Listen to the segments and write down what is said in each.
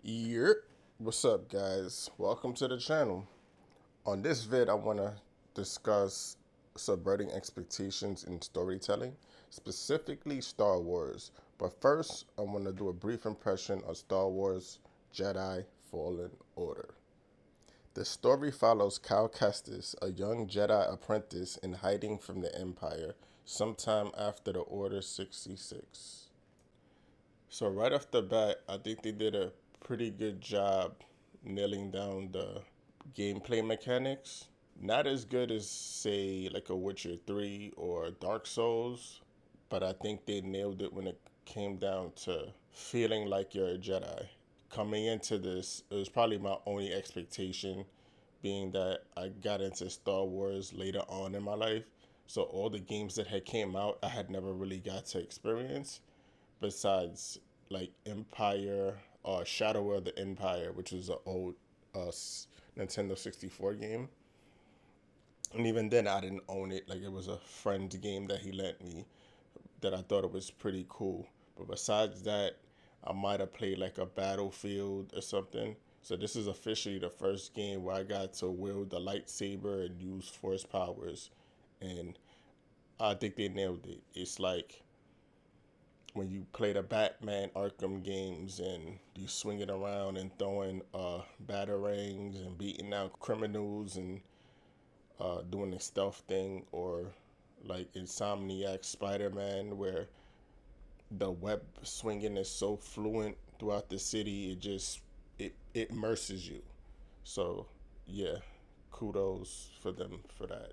Yep. What's up, guys? Welcome to the channel. On this vid, I want to discuss subverting expectations in storytelling, specifically Star Wars. But first, I want to do a brief impression of Star Wars Jedi Fallen Order. The story follows Cal Kestis, a young Jedi apprentice in hiding from the Empire sometime after the Order 66. So right off the bat, I think they did a pretty good job nailing down the gameplay mechanics. Not as good as say like a Witcher 3 or Dark Souls, but I think they nailed it when it came down to feeling like you're a Jedi. Coming into this, it was probably my only expectation being that I got into Star Wars later on in my life. So all the games that had came out, I had never really got to experience besides like Empire or Shadow of the Empire, which was an old Nintendo 64 game. And even then, I didn't own it. Like, it was a friend's game that he lent me that I thought it was pretty cool. But besides that, I might have played like a Battlefield or something. So this is officially the first game where I got to wield the lightsaber and use force powers. And I think they nailed it. It's like when you play the Batman Arkham games and you swing it around and throwing batarangs and beating out criminals and doing the stealth thing, or like Insomniac Spider-Man where the web swinging is so fluent throughout the city, it immerses you. So yeah, kudos for them for that.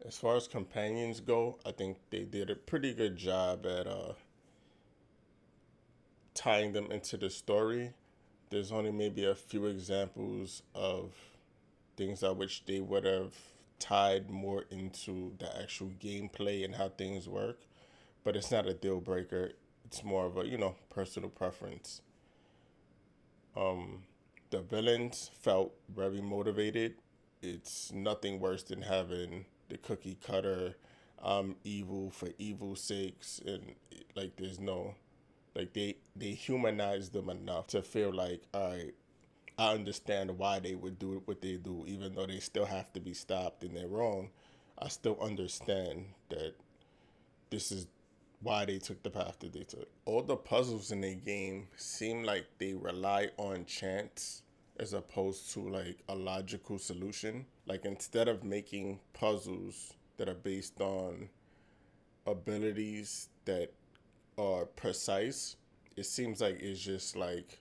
As far as companions go, I think they did a pretty good job at tying them into the story. There's only maybe a few examples of things I wish they would have tied more into the actual gameplay and how things work, but it's not a deal breaker. It's more of a, personal preference. Um, the villains felt very motivated. It's nothing worse than having the cookie cutter, evil for evil's sakes, and like there's no, like they humanize them enough to feel like, all right, I understand why they would do what they do, even though they still have to be stopped and they're wrong. I still understand that this is why they took the path that they took. All the puzzles in the game seem like they rely on chance as opposed to like a logical solution. Like instead of making puzzles that are based on abilities that are precise, it seems like it's just like,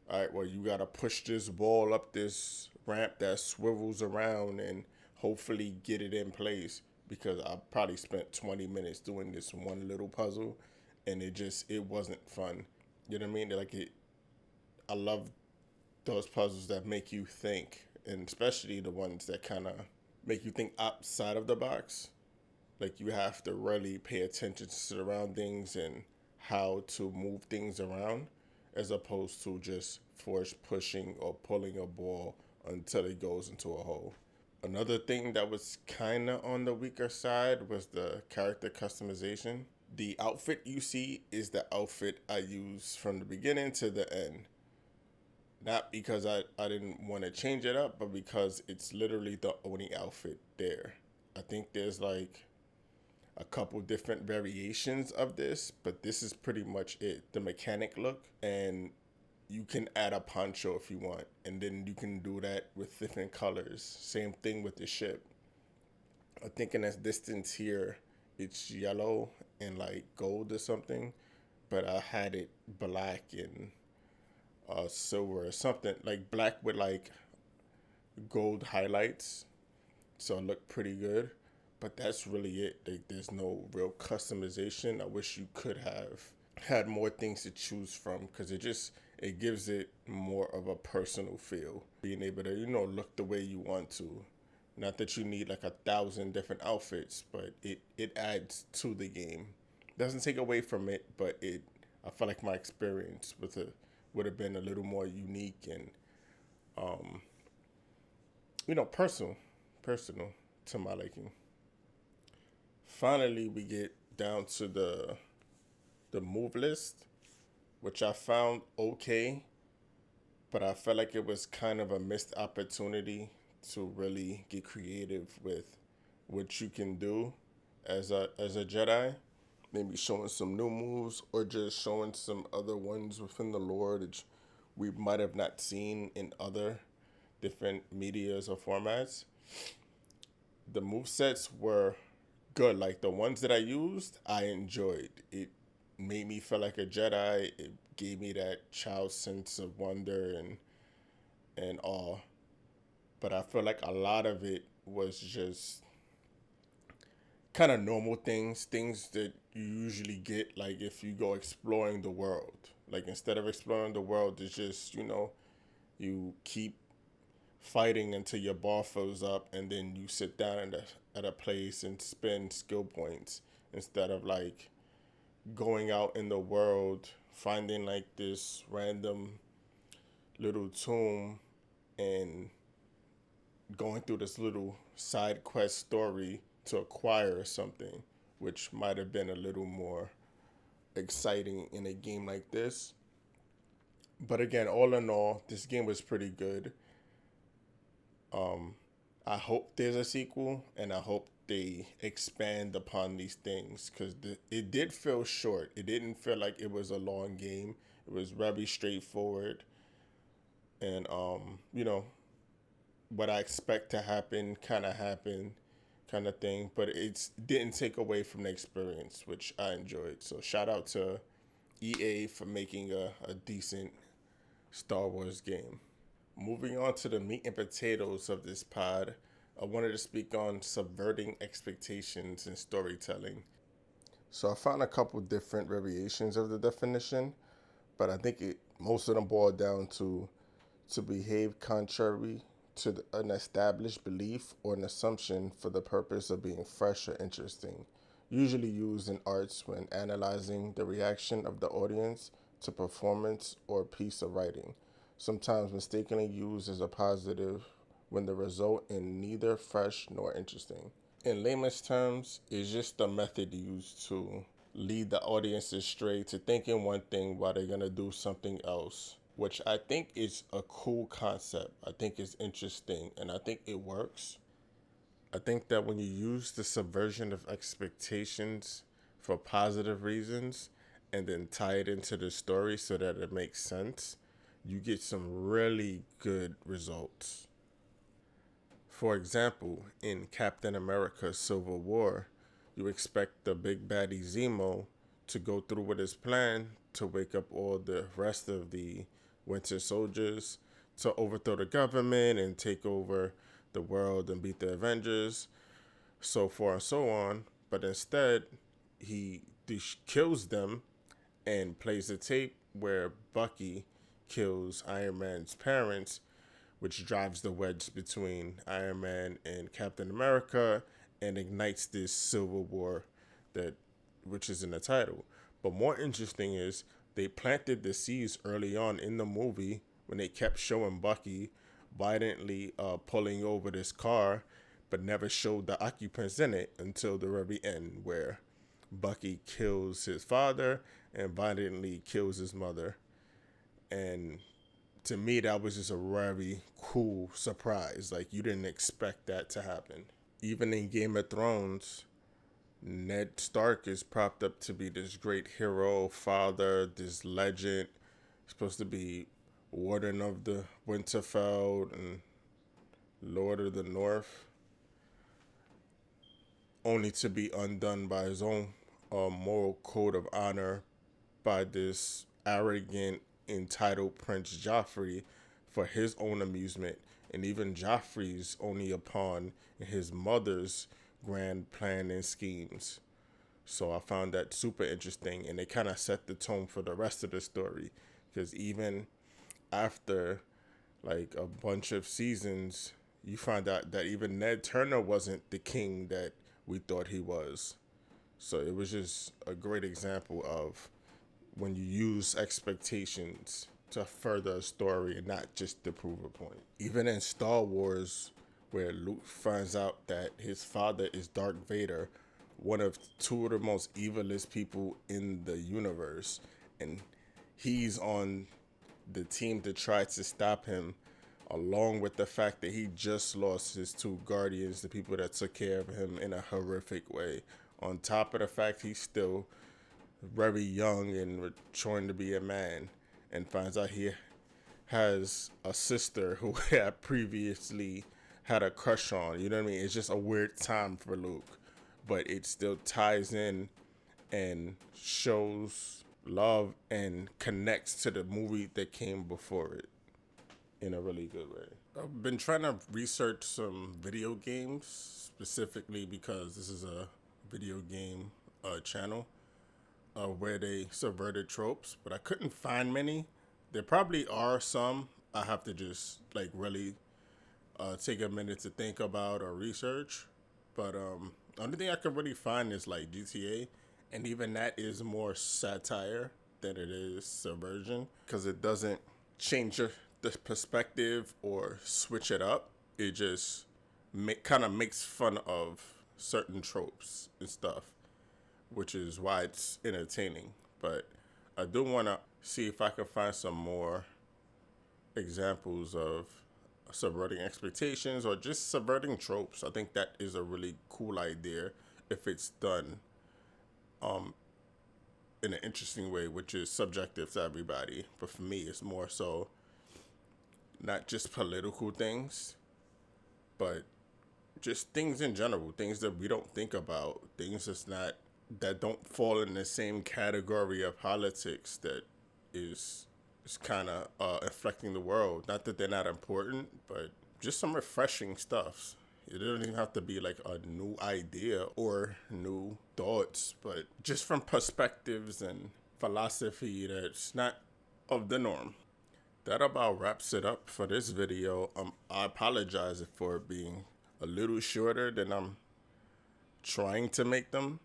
all right, well, you got to push this ball up this ramp that swivels around and hopefully get it in place, because I probably spent 20 minutes doing this one little puzzle and it wasn't fun. You know what I mean? Like I love those puzzles that make you think, and especially the ones that kind of make you think outside of the box. Like you have to really pay attention to surroundings and how to move things around, as opposed to just force pushing or pulling a ball until it goes into a hole. Another thing that was kind of on the weaker side was the character customization. The outfit you see is the outfit I use from the beginning to the end. Not because I didn't want to change it up, but because it's literally the only outfit there. I think there's like a couple different variations of this, but this is pretty much it. The mechanic look, and you can add a poncho if you want, and then you can do that with different colors. Same thing with the ship. I think in this distance here, it's yellow and like gold or something, but I had it black and silver or something, like black with like gold highlights, so it looked pretty good. But that's really it. Like, there's no real customization. I wish you could have had more things to choose from, because it gives it more of a personal feel. Being able to look the way you want to. Not that you need like 1,000 different outfits, but it adds to the game. Doesn't take away from it, but I feel like my experience with it would have been a little more unique and um, personal, personal to my liking. Finally, we get down to the move list, which I found okay, but I felt like it was kind of a missed opportunity to really get creative with what you can do as a Jedi. Maybe showing some new moves or just showing some other ones within the lore that we might have not seen in other different medias or formats. The move sets were good. Like the ones that I used, I enjoyed. It made me feel like a Jedi. It gave me that child sense of wonder and awe. But I feel like a lot of it was just kind of normal things that you usually get like if you go exploring the world. Like instead of exploring the world, it's just, you keep fighting until your bar fills up and then you sit down at a place and spend skill points instead of like going out in the world finding like this random little tomb and going through this little side quest story to acquire something, which might have been a little more exciting in a game like this. But again, all in all, this game was pretty good. I hope there's a sequel, and I hope they expand upon these things because it did feel short. It didn't feel like it was a long game. It was very straightforward, and what I expect to happen kind of happened, kind of thing. But it didn't take away from the experience, which I enjoyed. So shout out to EA for making a decent Star Wars game. Moving on to the meat and potatoes of this pod, I wanted to speak on subverting expectations in storytelling. So I found a couple different variations of the definition, but I think most of them boil down to behave contrary to an established belief or an assumption for the purpose of being fresh or interesting, usually used in arts when analyzing the reaction of the audience to performance or piece of writing, sometimes mistakenly used as a positive when the result in neither fresh nor interesting. In layman's terms, it's just a method used to lead the audience astray to thinking one thing while they're gonna do something else, which I think is a cool concept. I think it's interesting and I think it works. I think that when you use the subversion of expectations for positive reasons and then tie it into the story so that it makes sense, you get some really good results. For example, in Captain America Civil War, you expect the big baddie Zemo to go through with his plan to wake up all the rest of the Winter Soldiers to overthrow the government and take over the world and beat the Avengers, so far and so on. But instead, he kills them and plays a tape where Bucky kills Iron Man's parents, which drives the wedge between Iron Man and Captain America and ignites this civil war that which is in the title. But more interesting is they planted the seeds early on in the movie when they kept showing Bucky violently pulling over this car, but never showed the occupants in it until the very end, where Bucky kills his father and violently kills his mother. And to me, that was just a very cool surprise. Like, you didn't expect that to happen. Even in Game of Thrones, Ned Stark is propped up to be this great hero, father, this legend, supposed to be Warden of the Winterfell and Lord of the North, only to be undone by his own moral code of honor by this arrogant, entitled Prince Joffrey for his own amusement, and even Joffrey's only a pawn in his mother's grand plan and schemes. So I found that super interesting, and it kind of set the tone for the rest of the story, because even after like a bunch of seasons, you find out that even Ned Turner wasn't the king that we thought he was. So it was just a great example of when you use expectations to further a story and not just to prove a point. Even in Star Wars, where Luke finds out that his father is Darth Vader, one of two of the most evilest people in the universe, and he's on the team to try to stop him, along with the fact that he just lost his two guardians, the people that took care of him in a horrific way. On top of the fact he's still very young and trying to be a man, and finds out he has a sister who had previously had a crush on. You know what I mean? It's just a weird time for Luke, but it still ties in and shows love and connects to the movie that came before it in a really good way. I've been trying to research some video games specifically because this is a video game channel where they subverted tropes, but I couldn't find many. There probably are some. I have to just like really take a minute to think about or research. But the only thing I can really find is like GTA, and even that is more satire than it is subversion because it doesn't change the perspective or switch it up. It just kind of makes fun of certain tropes and stuff, which is why it's entertaining. But I do want to see if I can find some more examples of subverting expectations or just subverting tropes. I think that is a really cool idea if it's done in an interesting way, which is subjective to everybody. But for me, it's more so not just political things, but just things in general, things that we don't think about, things that don't fall in the same category of politics that is kind of affecting the world. Not that they're not important, but just some refreshing stuff. It doesn't even have to be like a new idea or new thoughts, but just from perspectives and philosophy that's not of the norm. That about wraps it up for this video. I apologize for it being a little shorter than I'm trying to make them,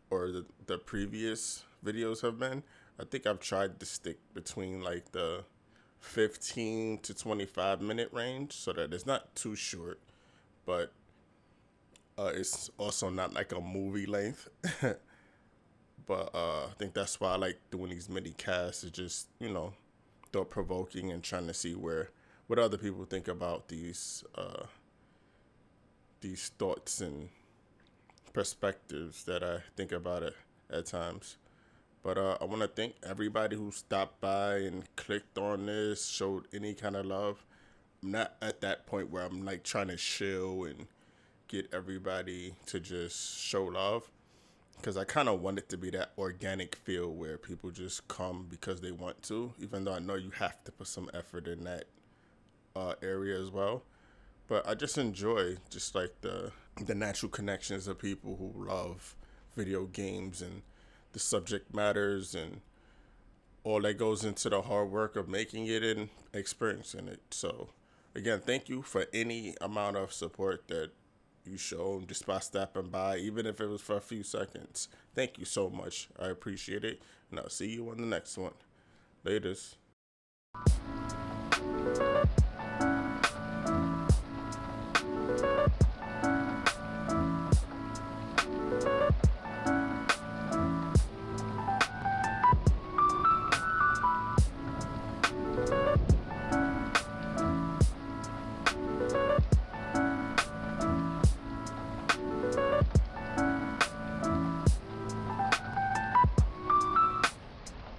or the previous videos have been. I think I've tried to stick between like the 15 to 25 minute range so that it's not too short, but it's also not like a movie length. But I think that's why I like doing these mini casts. It's just, thought provoking and trying to see what other people think about these thoughts and perspectives that I think about it at times. But I want to thank everybody who stopped by and clicked on this, showed any kind of love. I'm not at that point where I'm like trying to shill and get everybody to just show love, because I kind of want it to be that organic feel where people just come because they want to, even though I know you have to put some effort in that area as well. But I just enjoy just like the natural connections of people who love video games and the subject matters and all that goes into the hard work of making it and experiencing it. So again, thank you for any amount of support that you show just by stopping by, even if it was for a few seconds. Thank you so much. I appreciate it. And I'll see you on the next one. Laters.